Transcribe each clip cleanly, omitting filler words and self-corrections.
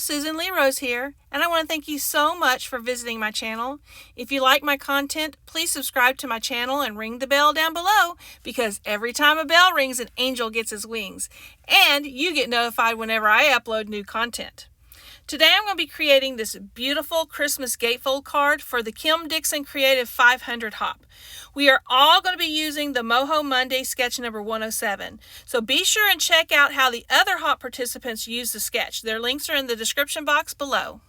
Susan Lee Rose here, and I want to thank you so much for visiting my channel. If you like my content, please subscribe to my channel and ring the bell down below, because every time a bell rings, an angel gets his wings, and you get notified whenever I upload new content. Today I'm going to be creating this beautiful Christmas gatefold card for the Kim Dixon Creative 500 Hop. We are all going to be using the Moho Monday sketch number 107. So be sure and check out how the other hop participants use the sketch. Their links are in the description box below.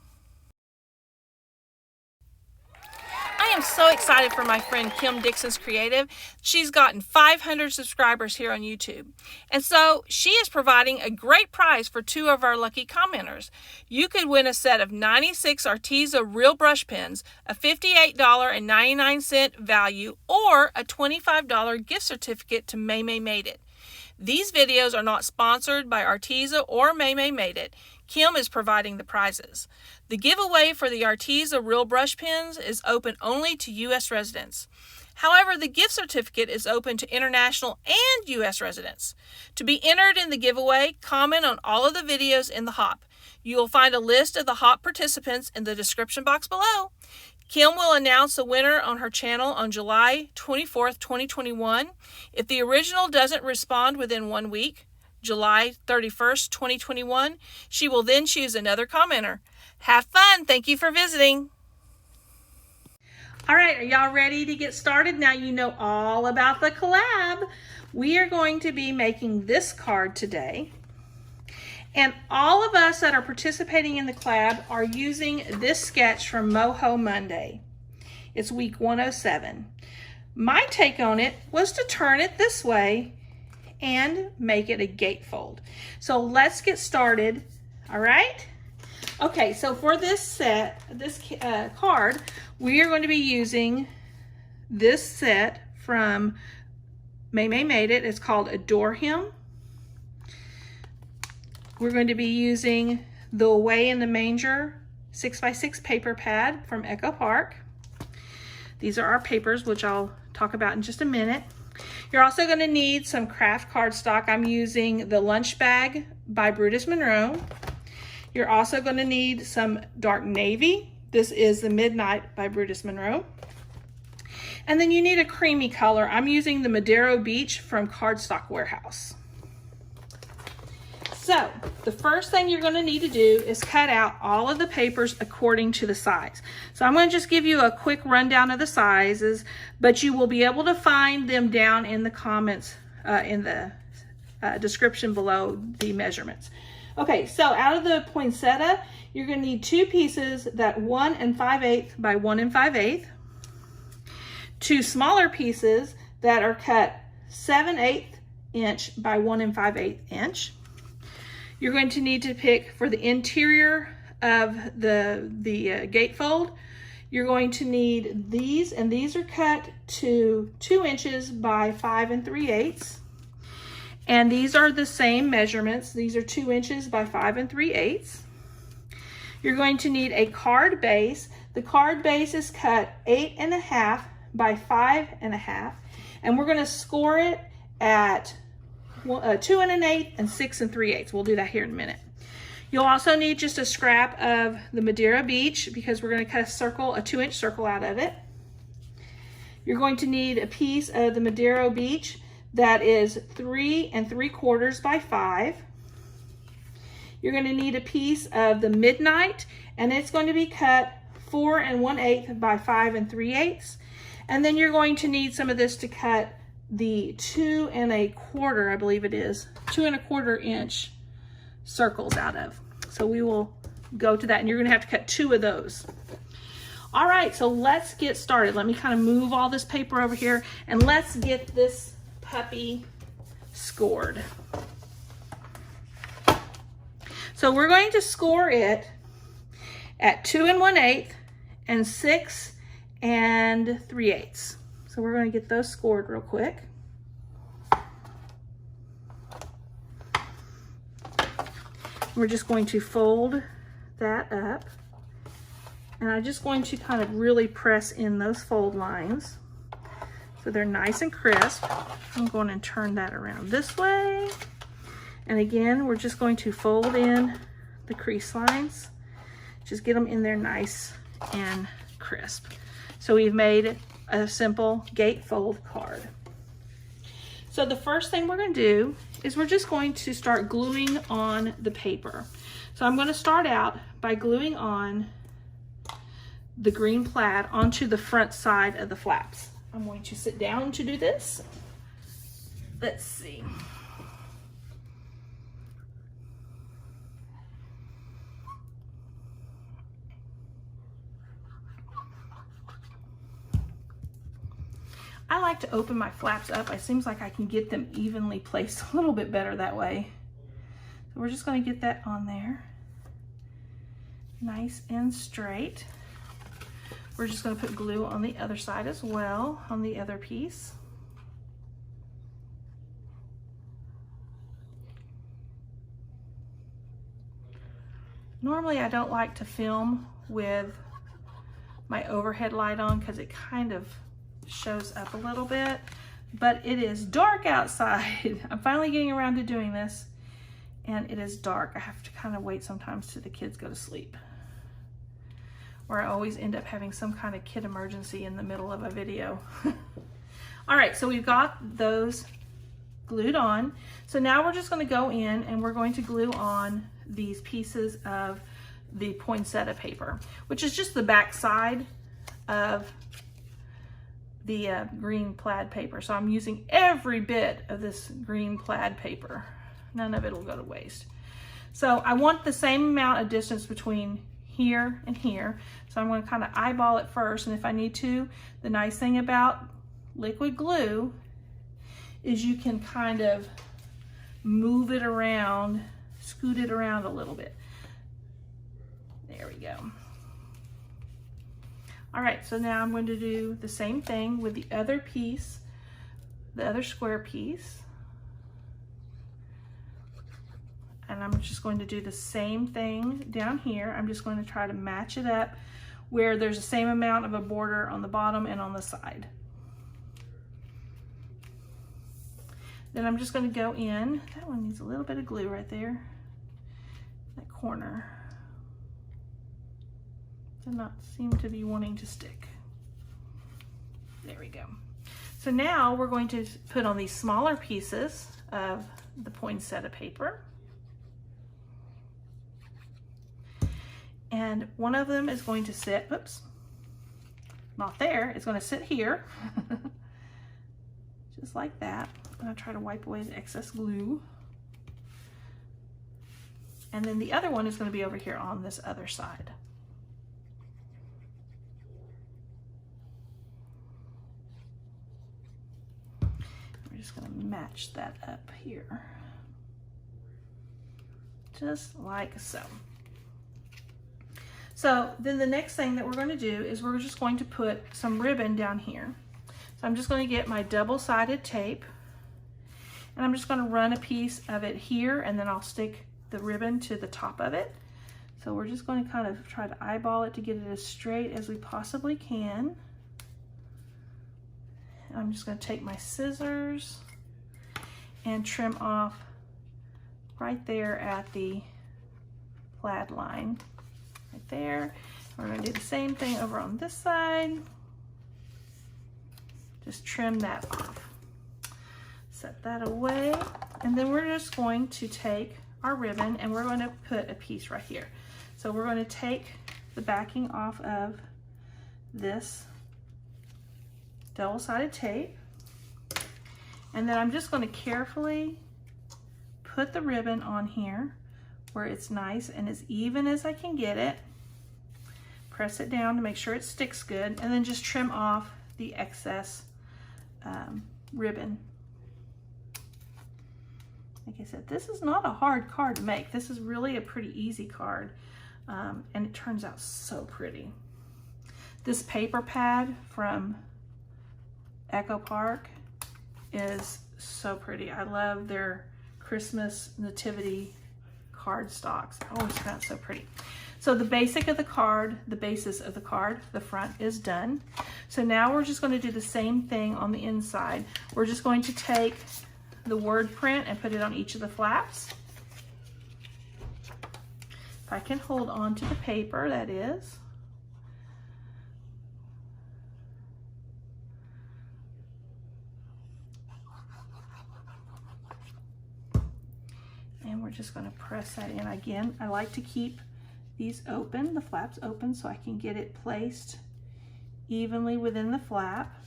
I am so excited for my friend Kim Dixon's Creative. She's gotten 500 subscribers here on YouTube. And so she is providing a great prize for 2 of our lucky commenters. You could win a set of 96 Arteza Real Brush Pens, a $58.99 value, or a $25 gift certificate to May Made It. These videos are not sponsored by Arteza or May Made It. Kim is providing the prizes. The giveaway for the Arteza Real Brush Pens is open only to U.S. residents. However, the gift certificate is open to international and U.S. residents. To be entered in the giveaway, comment on all of the videos in the hop. You will find a list of the hop participants in the description box below. Kim will announce the winner on her channel on July 24th, 2021. If the original doesn't respond within 1 week, July 31st, 2021, she will then choose another commenter. Have fun. Thank you for visiting. All right, are y'all ready to get started? Now you know all about the collab. We are going to be making this card today. And all of us that are participating in the collab are using this sketch from Moho Monday. It's week 107. My take on it was to turn it this way and make it a gatefold. So let's get started, all right? Okay, so for this card, we are going to be using this set from May Made It. It's called Adore Him. We're going to be using the Away in the Manger 6x6 paper pad from Echo Park. These are our papers, which I'll talk about in just a minute. You're also going to need some craft cardstock. I'm using the Lunch Bag by Brutus Monroe. You're also going to need some dark navy. This is the Midnight by Brutus Monroe. And then you need a creamy color. I'm using the Madero Beach from Cardstock Warehouse. So the first thing you're going to need to do is cut out all of the papers according to the size. So I'm going to just give you a quick rundown of the sizes, but you will be able to find them down in the comments in the description below the measurements. Okay, so out of the poinsettia, you're going to need 2 pieces that 1 5/8 by 1 5/8, 2 smaller pieces that are cut 7/8 inch by 1 5/8 inch. You're going to need to pick for the interior of the gatefold. You're going to need these, and these are cut to 2 inches by 5 3/8. And these are the same measurements. These are 2 inches by 5 3/8. You're going to need a card base. The card base is cut 8 1/2 by 5 1/2, and we're going to score it at 2 1/8 and 6 3/8. We'll do that here in a minute. You'll also need just a scrap of the Madero Beach, because we're going to cut a 2-inch circle out of it. You're going to need a piece of the Madero Beach that is 3 3/4 by 5. You're going to need a piece of the Midnight, and it's going to be cut 4 1/8 by 5 3/8. And then you're going to need some of this to cut the 2 1/4, I believe it is, 2 1/4 inch circles out of. So we will go to that, and you're going to have to cut 2 of those. All right, so let's get started. Let me kind of move all this paper over here, and let's get this puppy scored. So we're going to score it at 2 1/8 and 6 3/8. So we're going to get those scored real quick. We're just going to fold that up, and I'm just going to kind of really press in those fold lines so they're nice and crisp. I'm going to turn that around this way, and again we're just going to fold in the crease lines. Just get them in there nice and crisp. So we've made a simple gatefold card. So the first thing we're going to do is we're just going to start gluing on the paper. So I'm going to start out by gluing on the green plaid onto the front side of the flaps. I'm going to sit down to do this. Let's see. I like to open my flaps up. It seems like I can get them evenly placed a little bit better that way. So we're just going to get that on there. Nice and straight. We're just going to put glue on the other side as well, on the other piece. Normally I don't like to film with my overhead light on because it kind of shows up a little bit, but it is dark outside. I'm finally getting around to doing this, and it is dark. I have to kind of wait sometimes till the kids go to sleep, or I always end up having some kind of kid emergency in the middle of a video. All right, so we've got those glued on. So now we're just going to go in and we're going to glue on these pieces of the poinsettia paper, which is just the back side of the green plaid paper. So I'm using every bit of this green plaid paper. None of it will go to waste. So I want the same amount of distance between here and here. So I'm going to kind of eyeball it first, and if I need to, the nice thing about liquid glue is you can kind of move it around, scoot it around a little bit. There we go. All right, so now I'm going to do the same thing with the other piece, the other square piece. And I'm just going to do the same thing down here. I'm just going to try to match it up where there's the same amount of a border on the bottom and on the side. Then I'm just going to go in. That one needs a little bit of glue right there, that corner. Does not seem to be wanting to stick. There we go. So now we're going to put on these smaller pieces of the poinsettia paper. And one of them is going to sit, oops, not there, it's going to sit here, just like that. I'm going to try to wipe away the excess glue. And then the other one is going to be over here on this other side. We're just going to match that up here, just like so. So then the next thing that we're going to do is we're just going to put some ribbon down here. So I'm just going to get my double-sided tape, and I'm just going to run a piece of it here, and then I'll stick the ribbon to the top of it. So we're just going to kind of try to eyeball it to get it as straight as we possibly can. And I'm just going to take my scissors and trim off right there at the plaid line. Right there. We're going to do the same thing over on this side. Just trim that off. Set that away. And then we're just going to take our ribbon and we're going to put a piece right here. So we're going to take the backing off of this double-sided tape. And then I'm just going to carefully put the ribbon on here where it's nice and as even as I can get it. Press it down to make sure it sticks good, and then just trim off the excess ribbon. Like I said, this is not a hard card to make. This is really a pretty easy card, and it turns out so pretty. This paper pad from Echo Park is so pretty. I love their Christmas nativity cardstocks. I always found it so pretty. So the basic of the card, the basis of the card, the front is done. So now we're just going to do the same thing on the inside. We're just going to take the word print and put it on each of the flaps. If I can hold on to the paper, that is. And we're just going to press that in. Again, I like to keep these open, the flaps open, so I can get it placed evenly within the flap.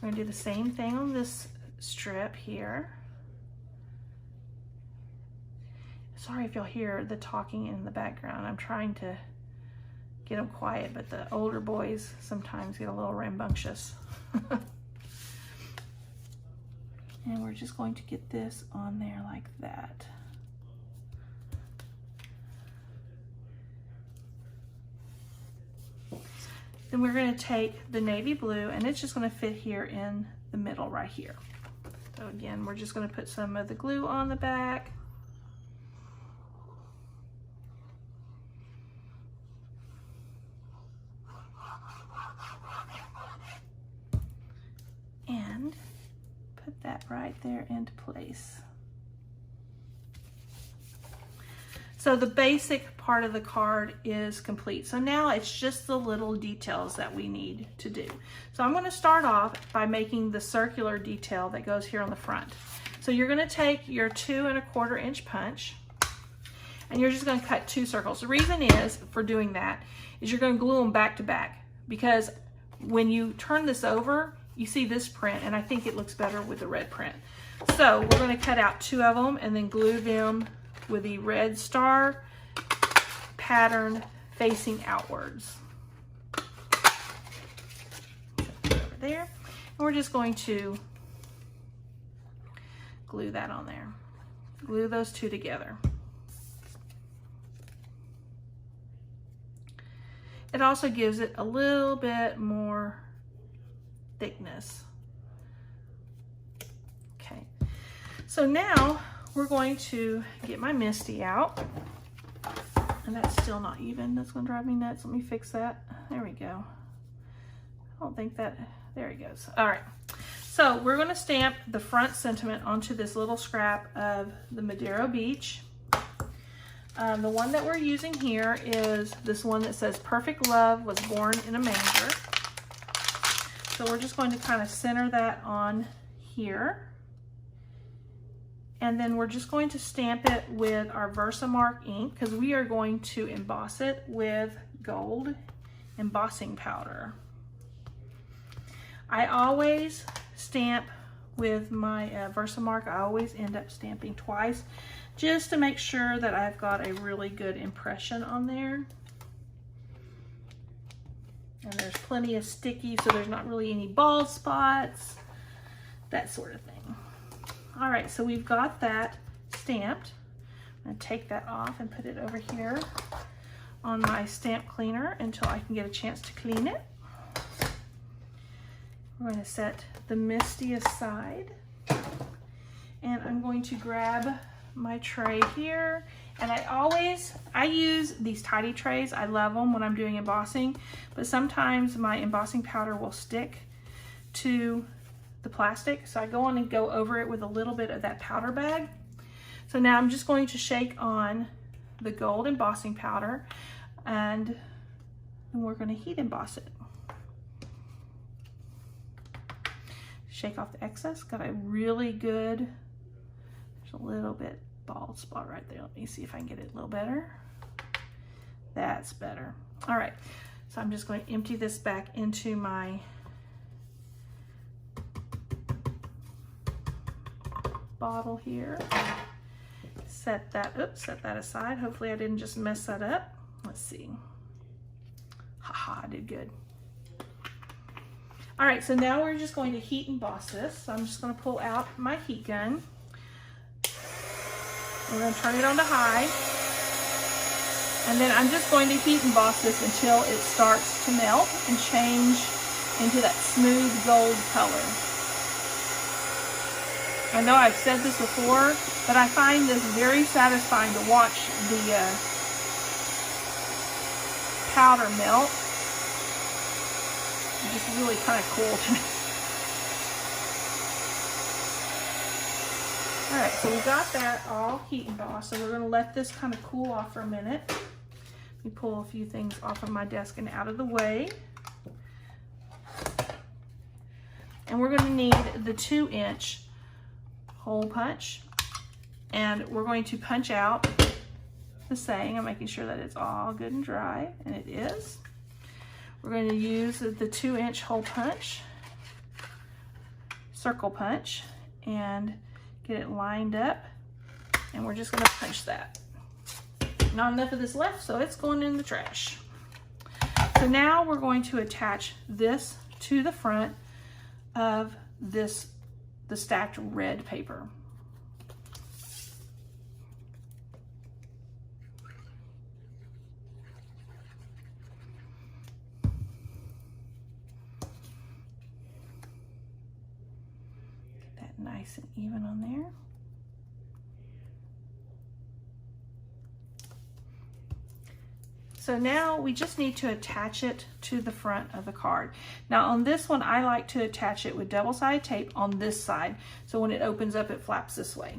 We're going to do the same thing on this strip here. Sorry if y'all hear the talking in the background. I'm trying to get them quiet, but the older boys sometimes get a little rambunctious. And we're just going to get this on there like that. Then we're going to take the navy blue, and it's just going to fit here in the middle right here. So again, we're just going to put some of the glue on the back. And put that right there into place. So the basic part of the card is complete. So now it's just the little details that we need to do. So I'm going to start off by making the circular detail that goes here on the front. So you're going to take your 2 1/4 inch punch, and you're just going to cut 2 circles. The reason is for doing that is you're going to glue them back to back, because when you turn this over, you see this print, and I think it looks better with the red print. So we're going to cut out 2 of them and then glue them with the red star pattern facing outwards. Over there. And we're just going to glue that on there. Glue those 2 together. It also gives it a little bit more thickness. Okay, so now we're going to get my Misty out, and that's still not even. That's going to drive me nuts. Let me fix that. There we go. I don't think that, there he goes. All right, so we're going to stamp the front sentiment onto this little scrap of the Madero Beach. The one that we're using here is this one that says "Perfect Love was born in a manger." So we're just going to kind of center that on here. And then we're just going to stamp it with our Versamark ink, because we are going to emboss it with gold embossing powder. I always stamp with my Versamark. I always end up stamping twice, just to make sure that I've got a really good impression on there. And there's plenty of sticky, so there's not really any bald spots, that sort of thing. All right, so we've got that stamped. I'm gonna take that off and put it over here on my stamp cleaner until I can get a chance to clean it. We're going to set the Misty aside, and I'm going to grab my tray here. And I use these tidy trays. I love them when I'm doing embossing, but sometimes my embossing powder will stick to the plastic. So I go on and go over it with a little bit of that powder bag. So now I'm just going to shake on the gold embossing powder, and we're going to heat emboss it. Shake off the excess. Got a really good, there's a little bit bald spot right there. Let me see if I can get it a little better. That's better. All right, so I'm just going to empty this back into my bottle here. Set that aside. Hopefully I didn't just mess that up. Let's see. Haha, I did good. All right, so now we're just going to heat emboss this. So I'm just going to pull out my heat gun. We're going to turn it on to high. And then I'm just going to heat emboss this until it starts to melt and change into that smooth gold color. I know I've said this before, but I find this very satisfying to watch the powder melt. It's just really kind of cool to me. All right, so we got that all heat embossed, so we're gonna let this kind of cool off for a minute. Let me pull a few things off of my desk and out of the way. And we're gonna need the 2-inch hole punch, and we're going to punch out the saying. I'm making sure that it's all good and dry, and it is. We're going to use the 2-inch hole punch, circle punch, and get it lined up, and we're just going to punch that. Not enough of this left, so it's going in the trash. So now we're going to attach this to the front of the stacked red paper. Get that nice and even on there. So now we just need to attach it to the front of the card. Now on this one, I like to attach it with double-sided tape on this side. So when it opens up, it flaps this way.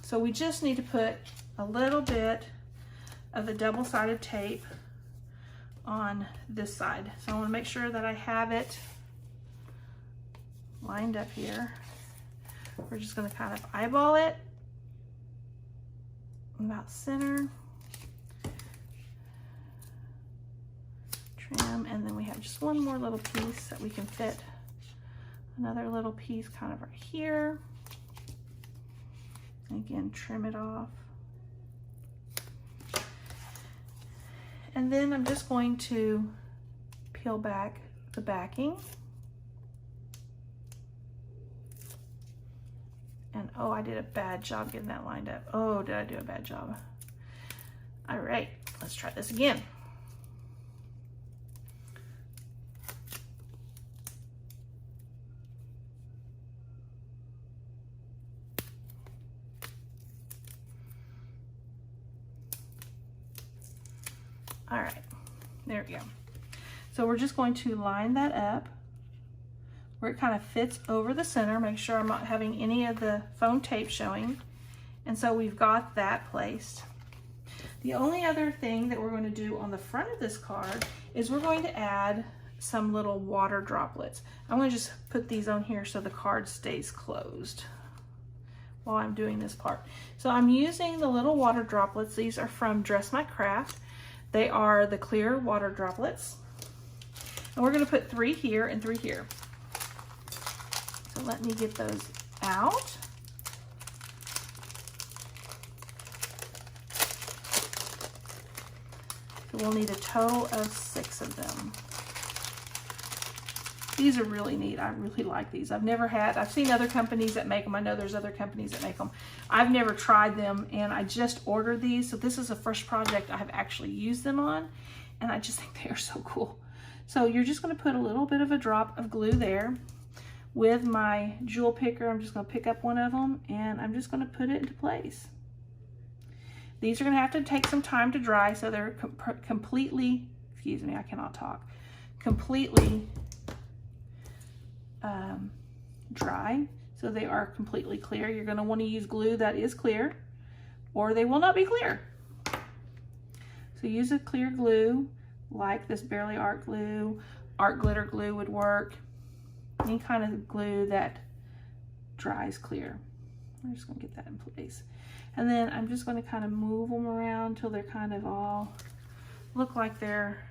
So we just need to put a little bit of the double-sided tape on this side. So I want to make sure that I have it lined up here. We're just going to kind of eyeball it about center. Trim, and then we have just one more little piece that we can fit another little piece kind of right here. Again, trim it off. And then I'm just going to peel back the backing. And oh, I did a bad job getting that lined up. Oh, did I do a bad job? All right, let's try this again. All right, there we go. So we're just going to line that up where it kind of fits over the center. Make sure I'm not having any of the foam tape showing. And so we've got that placed. The only other thing that we're going to do on the front of this card is we're going to add some little water droplets. I'm going to just put these on here so the card stays closed while I'm doing this part. So I'm using the little water droplets. These are from Dress My Craft. They are the clear water droplets. And we're going to put 3 here and 3 here. So let me get those out. So we'll need a total of 6 of them. These are really neat. I really like these. I've seen other companies that make them. I know there's other companies that make them. I've never tried them, and I just ordered these. So this is the first project I have actually used them on, and I just think they are so cool. So you're just going to put a little bit of a drop of glue there. With my jewel picker, I'm just going to pick up one of them, and I'm just going to put it into place. These are going to have to take some time to dry, so they're completely, excuse me, I cannot talk, completely dry, so they are completely clear. You're going to want to use glue that is clear, or they will not be clear. So use a clear glue like this Barely Art glue. Art glitter glue would work. Any kind of glue that dries clear. I'm just going to get that in place. And then I'm just going to kind of move them around until they're kind of all look like they're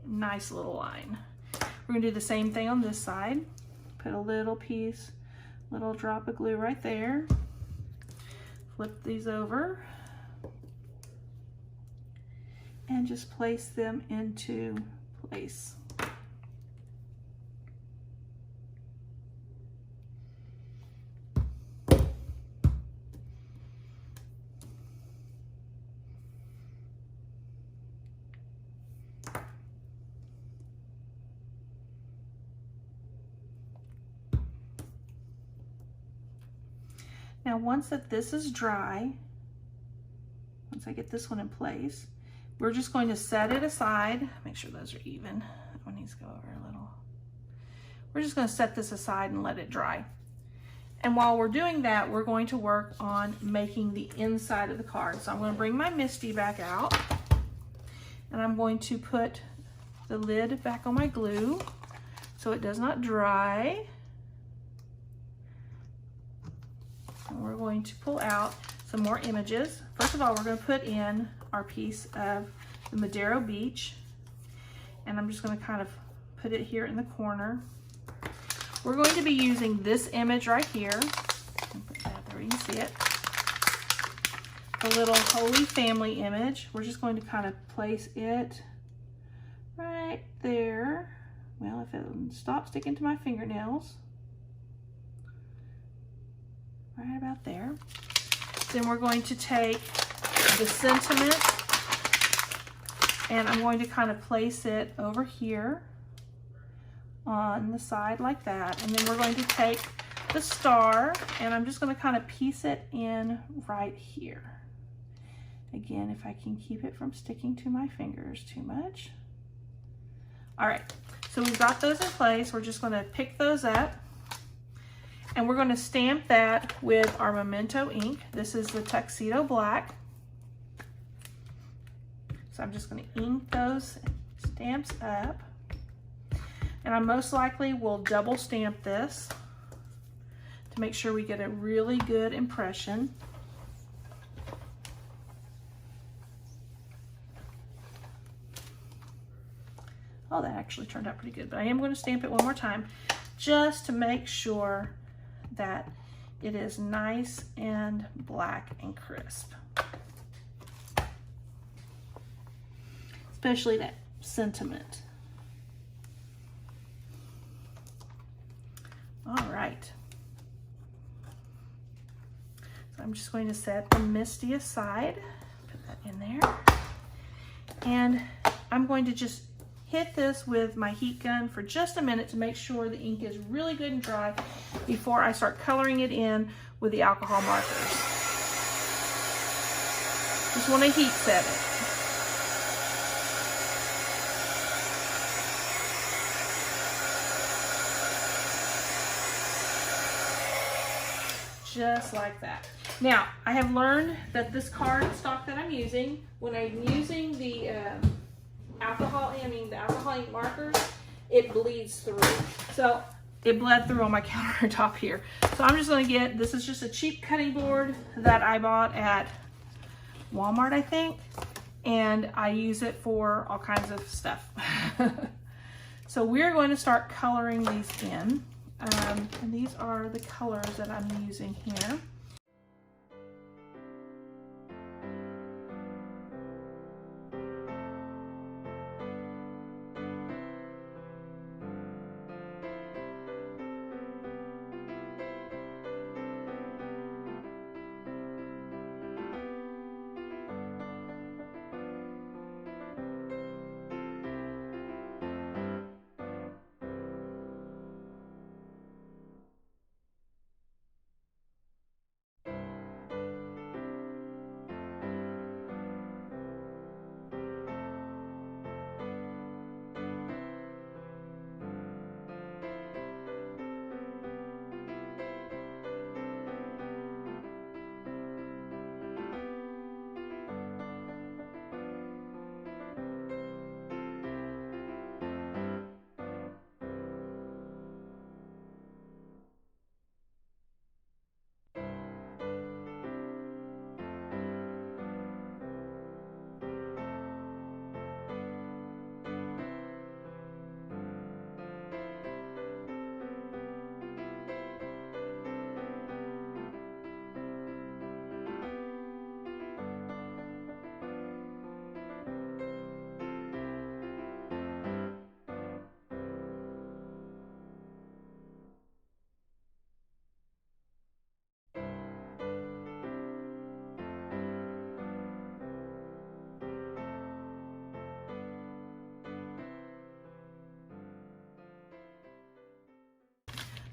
a nice little line. We're going to do the same thing on this side. Put a little piece, little drop of glue right there. Flip these over. And just place them into place. Now once this is dry, once I get this one in place, we're just going to set it aside. Make sure those are even. That one needs to go over a little. We're just going to set this aside and let it dry. And while we're doing that, we're going to work on making the inside of the card. So I'm going to bring my MISTI back out, and I'm going to put the lid back on my glue so it does not dry. And we're going to pull out some more images. First of all, we're going to put in our piece of the Madero Beach, and I'm just going to kind of put it here in the corner. We're going to be using this image right here. Put that there, you can see it. The little Holy Family image. We're just going to kind of place it right there. Well, if it stops sticking to my fingernails, right about there. Then we're going to take the sentiment, and I'm going to kind of place it over here on the side like that. And then we're going to take the star, and I'm just going to kind of piece it in right here. Again, if I can keep it from sticking to my fingers too much. All right, so we've got those in place. We're just going to pick those up, and we're going to stamp that with our Memento ink. This is the Tuxedo Black. So I'm just going to ink those stamps up. And I most likely will double stamp this to make sure we get a really good impression. Oh, that actually turned out pretty good, but I am going to stamp it one more time just to make sure that it is nice and black and crisp. Especially that sentiment. All right. So I'm just going to set the MISTI aside, put that in there. And I'm going to just hit this with my heat gun for just a minute to make sure the ink is really good and dry before I start coloring it in with the alcohol markers. Just want to heat set it. Just like that. Now, I have learned that this cardstock that I'm using, when I'm using the alcohol ink markers, it bleeds through. So it bled through on my countertop here. So I'm just going to get, this is just a cheap cutting board that I bought at Walmart, I think, and I use it for all kinds of stuff. So we're going to start coloring these in. And these are the colors that I'm using here.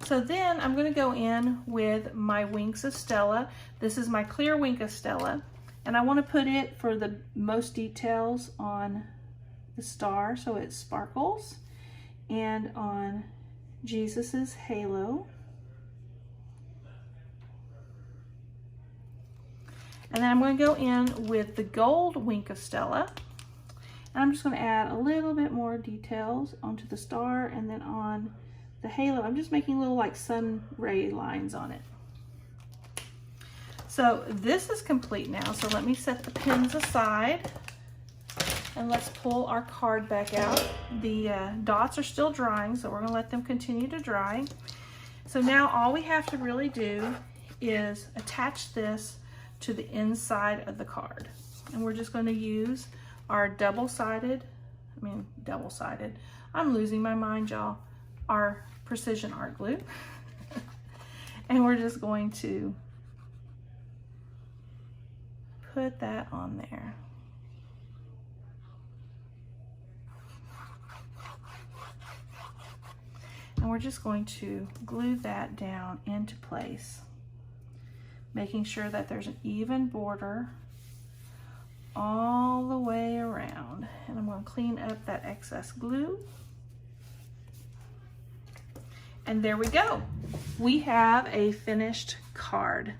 So then I'm going to go in with my Winks of Stella. This is my clear Wink of Stella, and I want to put it for the most details on the star so it sparkles, and on Jesus's halo. And then I'm going to go in with the gold Wink of Stella. And I'm just going to add a little bit more details onto the star and then on the halo. I'm just making little like sun ray lines on it. So this is complete now. So let me set the pins aside and let's pull our card back out. The dots are still drying, so we're going to let them continue to dry. So now all we have to really do is attach this to the inside of the card. And we're just going to use our double-sided, I'm losing my mind, y'all, our precision art glue. And we're just going to put that on there. And we're just going to glue that down into place, making sure that there's an even border all the way around. And I'm going to clean up that excess glue. And there we go. We have a finished card.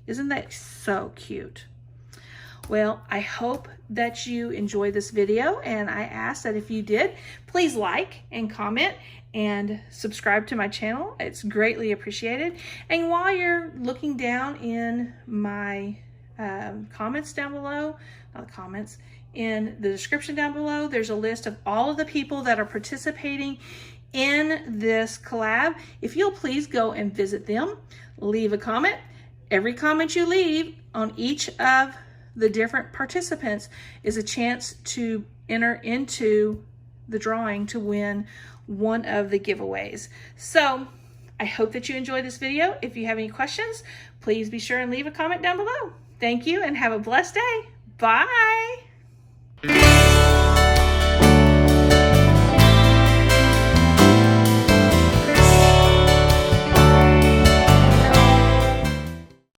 Isn't that so cute? Well, I hope that you enjoyed this video, and I ask that if you did, please like and comment and subscribe to my channel. It's greatly appreciated. And while you're looking down in my comments down below, not the comments, in the description down below, there's a list of all of the people that are participating in this collab. If you'll please go and visit them, leave a comment. Every comment you leave on each of the different participants is a chance to enter into the drawing to win one of the giveaways. So I hope that you enjoyed this video. If you have any questions, please be sure and leave a comment down below. Thank you and have a blessed day. Bye.